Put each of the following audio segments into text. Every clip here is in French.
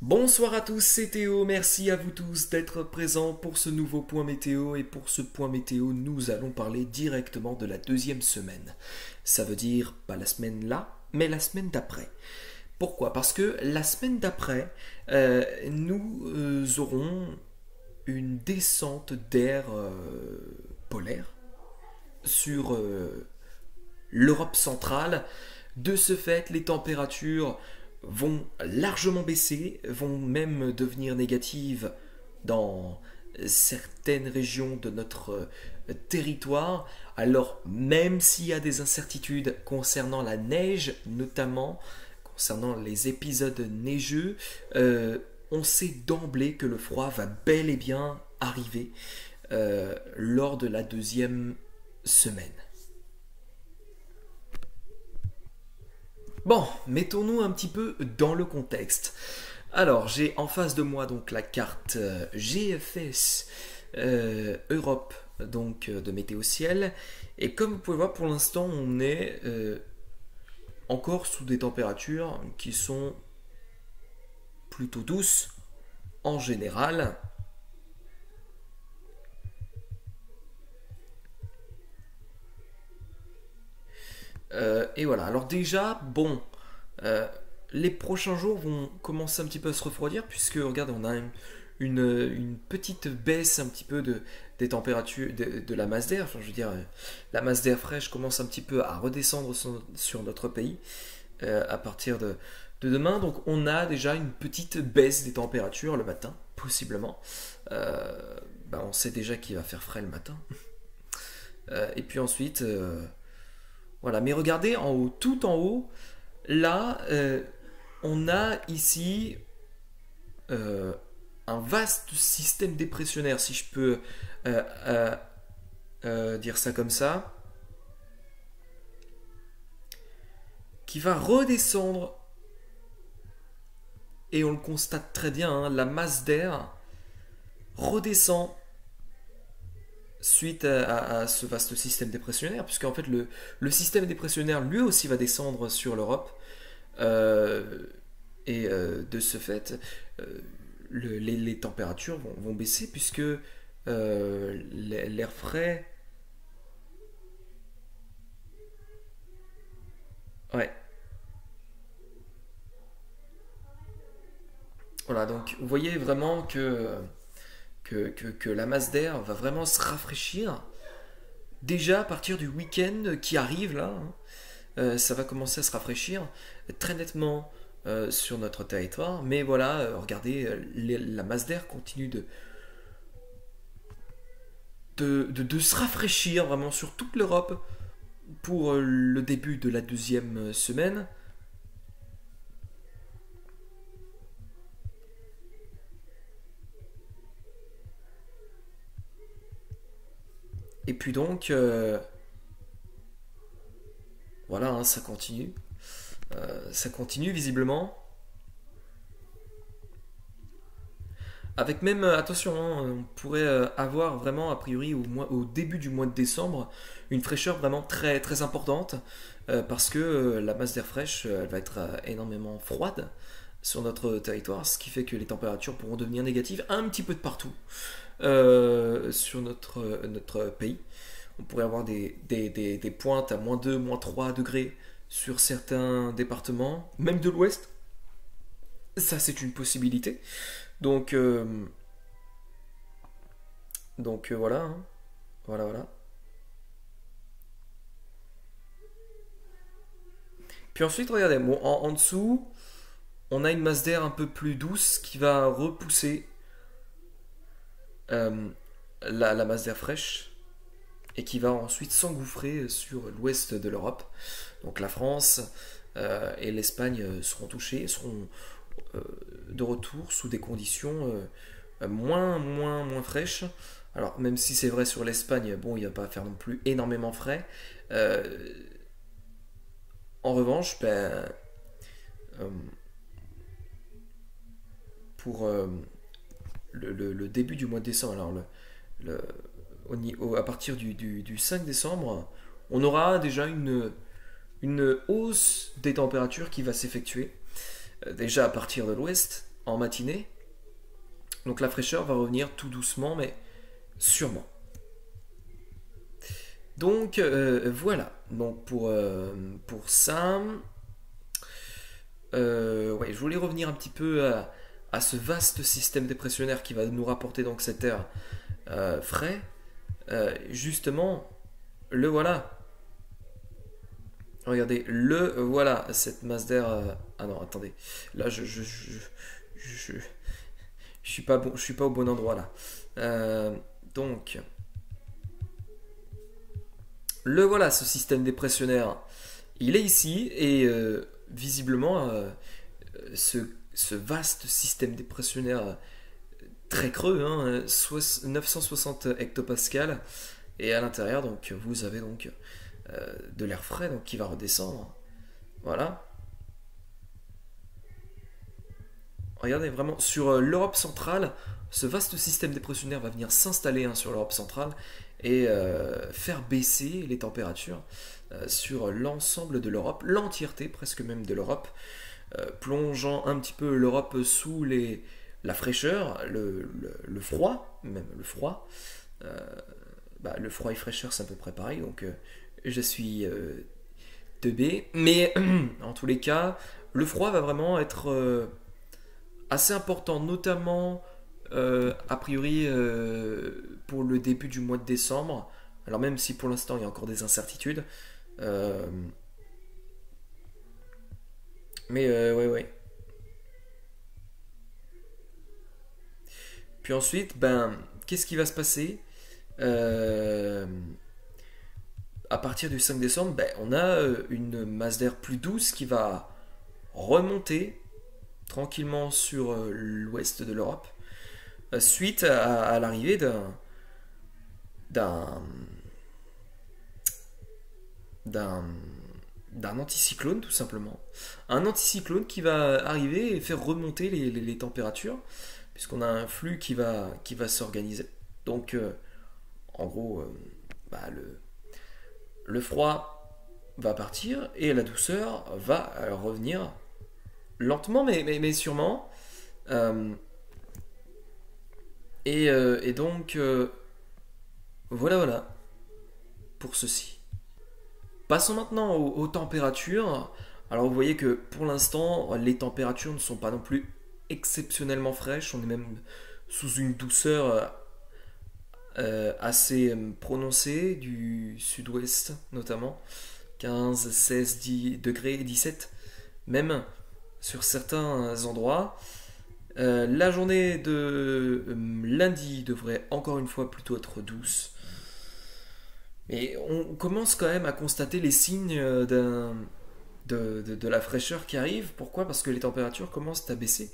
Bonsoir à tous, c'est Théo, merci à vous tous d'être présents pour ce nouveau point météo et pour ce point météo nous allons parler directement de la deuxième semaine. Ça veut dire pas la semaine là, mais la semaine d'après. Pourquoi? Parce que la semaine d'après, nous aurons une descente d'air polaire sur l'Europe centrale. De ce fait, les températures vont largement baisser, vont même devenir négatives dans certaines régions de notre territoire. Alors, même s'il y a des incertitudes concernant la neige, notamment concernant les épisodes neigeux, on sait d'emblée que le froid va bel et bien arriver lors de la deuxième semaine. Bon, mettons-nous un petit peu dans le contexte. Alors, j'ai en face de moi donc la carte GFS Europe donc de Météo Ciel, et comme vous pouvez voir, pour l'instant, on est encore sous des températures qui sont plutôt douces en général. Et voilà, alors déjà, bon, euh, les prochains jours vont commencer un petit peu à se refroidir, puisque regardez, on a une petite baisse un petit peu des températures de la masse d'air. Enfin, je veux dire, la masse d'air fraîche commence un petit peu à redescendre sur notre pays à partir de demain. Donc on a déjà une petite baisse des températures le matin, possiblement. On sait déjà qu'il va faire frais le matin. Et puis ensuite... voilà, mais regardez en haut, tout en haut, là, on a ici un vaste système dépressionnaire, si je peux euh, euh, dire ça comme ça, qui va redescendre, et on le constate très bien, hein, la masse d'air redescend suite à ce vaste système dépressionnaire, puisque en fait le système dépressionnaire lui aussi va descendre sur l'Europe, euh, et de ce fait, euh, les températures vont baisser, puisque l'air frais... Ouais, voilà, donc vous voyez vraiment que la masse d'air va vraiment se rafraîchir. Déjà à partir du week-end qui arrive là, hein, ça va commencer à se rafraîchir très nettement sur notre territoire. Mais voilà, regardez, la masse d'air continue de se rafraîchir vraiment sur toute l'Europe pour le début de la deuxième semaine. Et puis donc, voilà, hein, ça continue. Ça continue visiblement. Avec même, attention, hein, on pourrait avoir vraiment, a priori, au début du mois de décembre, une fraîcheur vraiment très, très importante, parce que la masse d'air fraîche, elle va être énormément froide sur notre territoire, ce qui fait que les températures pourront devenir négatives un petit peu de partout sur notre pays. On pourrait avoir des pointes à -2, -3 degrés sur certains départements, même de l'ouest. Ça, c'est une possibilité. Donc, voilà, hein. Voilà, voilà. Puis ensuite, regardez, bon, en dessous, on a une masse d'air un peu plus douce qui va repousser euh, la masse d'air fraîche et qui va ensuite s'engouffrer sur l'ouest de l'Europe. Donc la France et l'Espagne seront touchés, seront euh, de retour sous des conditions moins fraîches. Alors même si c'est vrai sur l'Espagne, bon, il va pas faire non plus énormément frais. Euh, En revanche, euh, pour le début du mois de décembre, alors le- à partir du 5 décembre, on aura déjà une hausse des températures qui va s'effectuer. Déjà à partir de l'ouest, en matinée. Donc la fraîcheur va revenir tout doucement, mais sûrement. Donc voilà. Donc pour ça, ouais, je voulais revenir un petit peu à ce vaste système dépressionnaire qui va nous rapporter donc cet air frais. Justement, le voilà. Regardez, le voilà, cette masse d'air. Ah non, attendez. Là, je suis pas bon, je suis pas au bon endroit là. Donc, le voilà, ce système dépressionnaire. Il est ici et visiblement, ce, ce vaste système dépressionnaire très creux, hein, 960 hectopascales, et à l'intérieur, donc, vous avez donc de l'air frais donc, qui va redescendre. Voilà. Regardez vraiment sur l'Europe centrale, ce vaste système dépressionnaire va venir s'installer sur l'Europe centrale et faire baisser les températures sur l'ensemble de l'Europe, l'entièreté presque même de l'Europe, plongeant un petit peu l'Europe sous la fraîcheur, le froid, même le froid. Euh, le froid et fraîcheur c'est à peu près pareil, donc je suis 2B, mais en tous les cas, le froid va vraiment être assez important, notamment a priori pour le début du mois de décembre. Alors même si pour l'instant il y a encore des incertitudes, euh, mais ouais. Puis ensuite, ben, qu'est-ce qui va se passer Euh, à partir du 5 décembre? Ben, on a une masse d'air plus douce qui va remonter tranquillement sur l'ouest de l'Europe, suite à l'arrivée d'un d'un d'un anticyclone tout simplement. Un anticyclone qui va arriver et faire remonter les températures, puisqu'on a un flux qui va s'organiser. Donc en gros, bah, le froid va partir et la douceur va revenir lentement mais sûrement. Euh, et donc voilà pour ceci. Passons maintenant aux températures. Alors vous voyez que pour l'instant, les températures ne sont pas non plus exceptionnellement fraîches. On est même sous une douceur assez prononcée du sud-ouest notamment. 15, 16, 10 degrés, 17 même sur certains endroits. La journée de lundi devrait encore une fois plutôt être douce. Mais on commence quand même à constater les signes de la fraîcheur qui arrive. Pourquoi? Parce que les températures commencent à baisser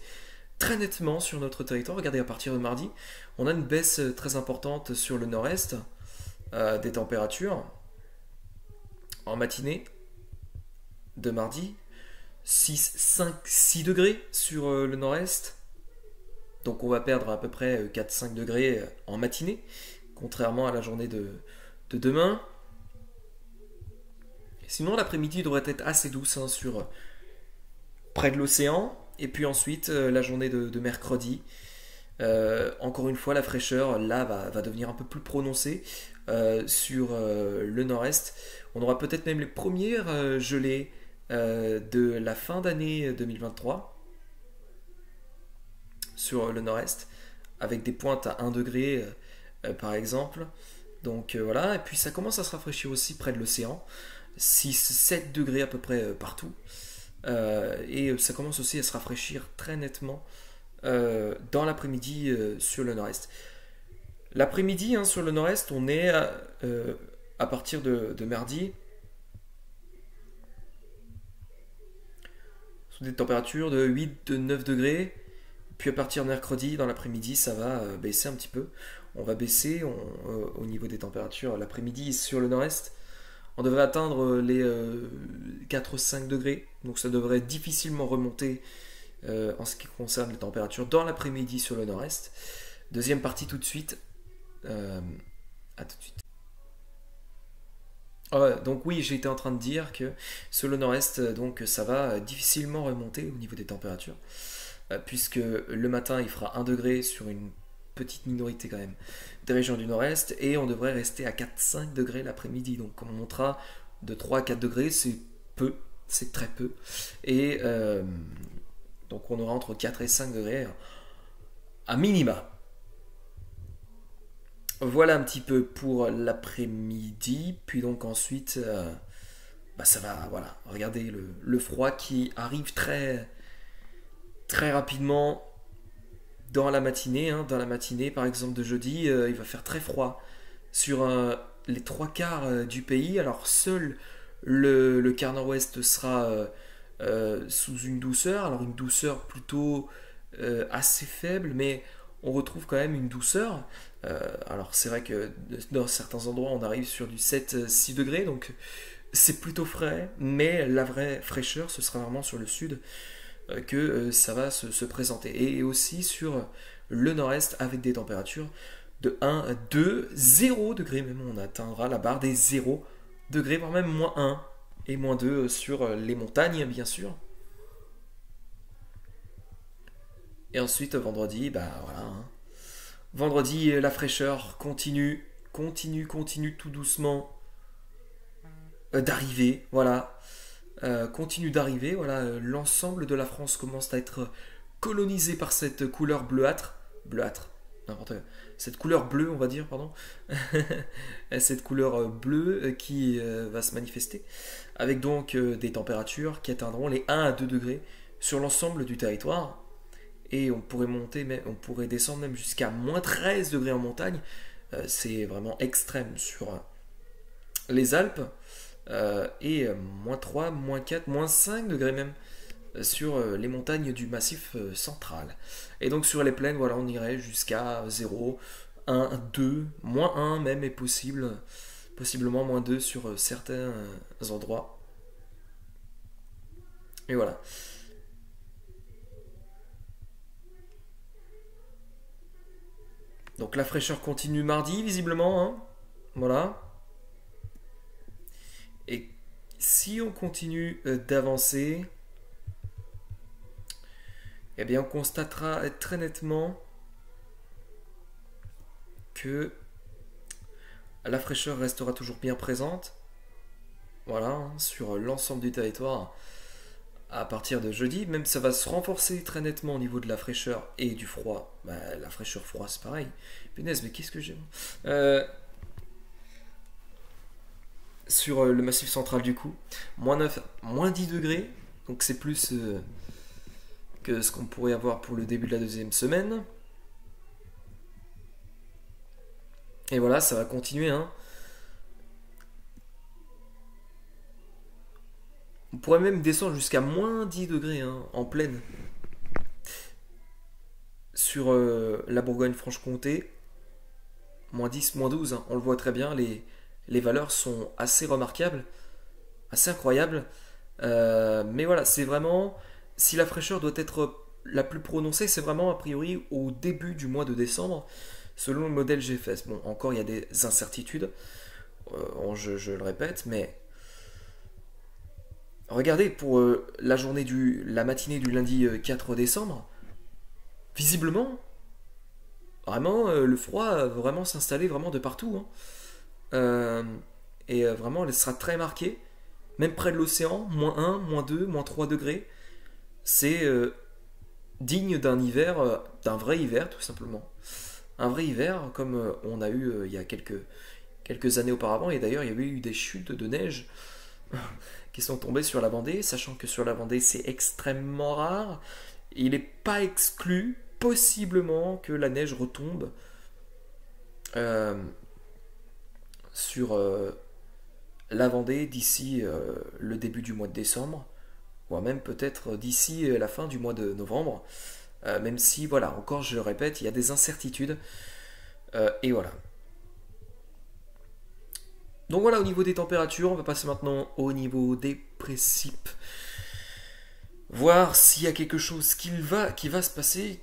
très nettement sur notre territoire. Regardez, à partir de mardi, on a une baisse très importante sur le nord-est des températures en matinée de mardi. 6, 5, 6 degrés sur le nord-est. Donc on va perdre à peu près 4-5 degrés en matinée, contrairement à la journée de demain. Sinon l'après-midi devrait être assez douce sur près de l'océan. Et puis ensuite la journée de mercredi. Encore une fois la fraîcheur là va devenir un peu plus prononcée sur le nord-est. On aura peut-être même les premières gelées de la fin d'année 2023 sur le nord-est, avec des pointes à 1 degré par exemple. Donc voilà, et puis ça commence à se rafraîchir aussi près de l'océan, 6-7 degrés à peu près partout. Et ça commence aussi à se rafraîchir très nettement dans l'après-midi sur le nord-est. L'après-midi sur le nord-est, on est à partir de mardi sous des températures de 8-9 degrés. Puis à partir de mercredi, dans l'après-midi, ça va baisser un petit peu. On va baisser au niveau des températures. L'après-midi, sur le nord-est, on devrait atteindre les 4-5 degrés. Donc ça devrait difficilement remonter en ce qui concerne les températures dans l'après-midi sur le nord-est. Deuxième partie tout de suite. À tout de suite. Donc oui, j'étais en train de dire que sur le nord-est, donc ça va difficilement remonter au niveau des températures. puisque le matin il fera 1 degré sur une petite minorité quand même des régions du nord-est, et on devrait rester à 4-5 degrés l'après-midi. Donc on montera de 3 à 4 degrés, c'est peu, c'est très peu. Et donc on aura entre 4 et 5 degrés à minima. Voilà un petit peu pour l'après-midi. Puis donc ensuite, ça va, voilà. Regardez le froid qui arrive très, très rapidement dans la matinée. Hein. Dans la matinée, par exemple, de jeudi, il va faire très froid sur les trois quarts du pays. Alors seul le quart nord-ouest sera sous une douceur. Alors une douceur plutôt assez faible, mais on retrouve quand même une douceur. Alors c'est vrai que dans certains endroits on arrive sur du 7-6 degrés, donc c'est plutôt frais, mais la vraie fraîcheur ce sera vraiment sur le sud que ça va se présenter. Et aussi sur le nord-est avec des températures de 1, 2, 0 degrés, même on atteindra la barre des 0 degrés, voire même moins 1 et moins 2 sur les montagnes bien sûr. Et ensuite vendredi, bah voilà. Hein. Vendredi, la fraîcheur continue, continue tout doucement d'arriver. Voilà. Continue d'arriver. Voilà. L'ensemble de la France commence à être colonisé par cette couleur bleuâtre. Bleuâtre. N'importe quoi. Cette couleur bleue, on va dire, pardon. Cette couleur bleue qui va se manifester. Avec donc des températures qui atteindront les 1 à 2 degrés sur l'ensemble du territoire. Et on pourrait monter, on pourrait descendre même jusqu'à moins 13 degrés en montagne. C'est vraiment extrême sur les Alpes. Et moins 3, moins 4, moins 5 degrés même sur les montagnes du massif central. Et donc sur les plaines, voilà, on irait jusqu'à 0, 1, 2, moins 1 même est possible. Possiblement moins 2 sur certains endroits. Et voilà. Donc la fraîcheur continue mardi, visiblement. Hein. Voilà. Et si on continue d'avancer, eh bien on constatera très nettement que la fraîcheur restera toujours bien présente. Voilà, hein, sur l'ensemble du territoire à partir de jeudi. Même ça va se renforcer très nettement au niveau de la fraîcheur et du froid. Bah, la fraîcheur froid, c'est pareil. Punaise, mais qu'est-ce que j'ai sur le massif central du coup. Moins 9, moins 10 degrés. Donc c'est plus que ce qu'on pourrait avoir pour le début de la deuxième semaine. Et voilà, ça va continuer. Hein. On pourrait même descendre jusqu'à moins 10 degrés hein, en pleine. Sur la Bourgogne-Franche-Comté, moins 10, moins 12, hein, on le voit très bien, les valeurs sont assez remarquables, assez incroyables. Mais voilà, c'est vraiment, si la fraîcheur doit être la plus prononcée, c'est vraiment a priori au début du mois de décembre, selon le modèle GFS. Bon, encore il y a des incertitudes, je le répète, mais regardez pour la matinée du lundi 4 décembre, visiblement, vraiment, le froid va vraiment s'installer vraiment de partout. Hein. Et vraiment, elle sera très marquée. Même près de l'océan, moins 1, moins 2, moins 3 degrés. C'est digne d'un hiver, d'un vrai hiver tout simplement. Un vrai hiver comme on a eu il y a quelques années auparavant. Et d'ailleurs, il y avait eu des chutes de neige qui sont tombées sur la Vendée, sachant que sur la Vendée, c'est extrêmement rare. Il n'est pas exclu possiblement que la neige retombe sur la Vendée d'ici le début du mois de décembre, voire même peut-être d'ici la fin du mois de novembre, même si, voilà, encore je le répète, il y a des incertitudes, et voilà. Donc voilà, au niveau des températures, on va passer maintenant au niveau des précipes. Voir s'il y a quelque chose qui va se passer.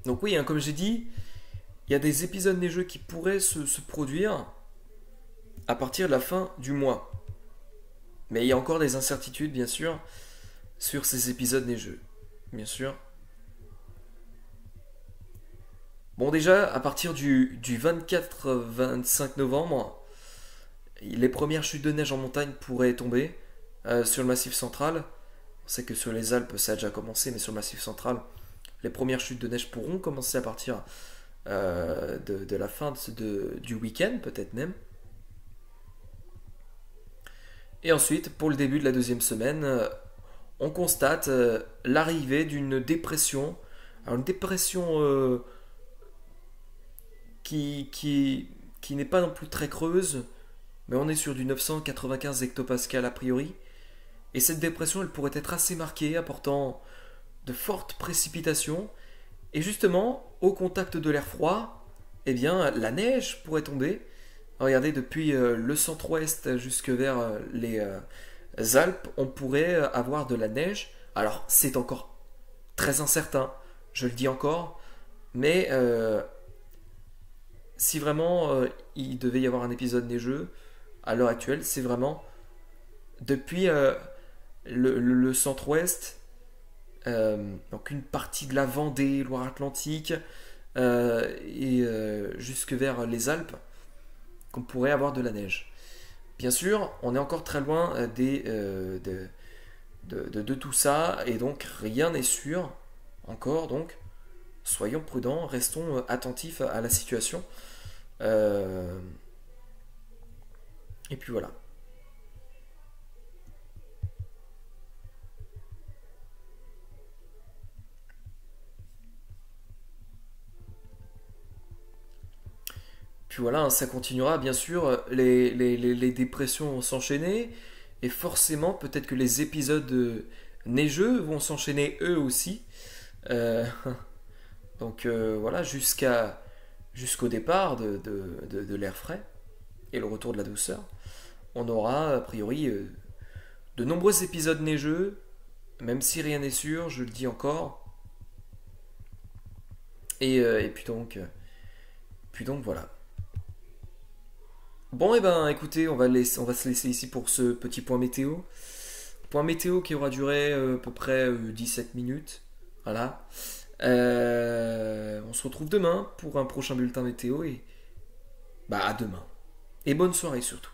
Donc oui, hein, comme j'ai dit, il y a des épisodes neigeux qui pourraient se produire. à partir de la fin du mois. Mais il y a encore des incertitudes, bien sûr, sur ces épisodes neigeux. Bien sûr. Bon, déjà, à partir du 24-25 novembre, les premières chutes de neige en montagne pourraient tomber sur le massif central. On sait que sur les Alpes, ça a déjà commencé, mais sur le massif central, les premières chutes de neige pourront commencer à partir de la fin du week-end, peut-être même. Et ensuite, pour le début de la deuxième semaine, on constate l'arrivée d'une dépression. Alors une dépression qui n'est pas non plus très creuse, mais on est sur du 995 hectopascal a priori. Et cette dépression, elle pourrait être assez marquée, apportant de fortes précipitations. Et justement, au contact de l'air froid, eh bien, la neige pourrait tomber. Regardez, depuis le centre-ouest jusque vers les Alpes, on pourrait avoir de la neige. Alors, c'est encore très incertain, je le dis encore, mais si vraiment il devait y avoir un épisode neigeux, à l'heure actuelle, c'est vraiment depuis le centre-ouest, donc une partie de la Vendée, Loire-Atlantique, et jusque vers les Alpes, qu'on pourrait avoir de la neige. Bien sûr, on est encore très loin de tout ça, et donc rien n'est sûr encore, donc soyons prudents, restons attentifs à la situation. Et puis voilà. Puis voilà, hein, ça continuera, bien sûr, les dépressions vont s'enchaîner, et forcément, peut-être que les épisodes neigeux vont s'enchaîner eux aussi. Euh, donc voilà, jusqu'au départ de l'air frais et le retour de la douceur. On aura a priori de nombreux épisodes neigeux, même si rien n'est sûr, je le dis encore. Et puis donc voilà. Bon, et ben écoutez, on va se laisser ici pour ce petit point météo. Point météo qui aura duré à peu près 17 minutes. Voilà. On se retrouve demain pour un prochain bulletin météo et bah à demain. Et bonne soirée surtout.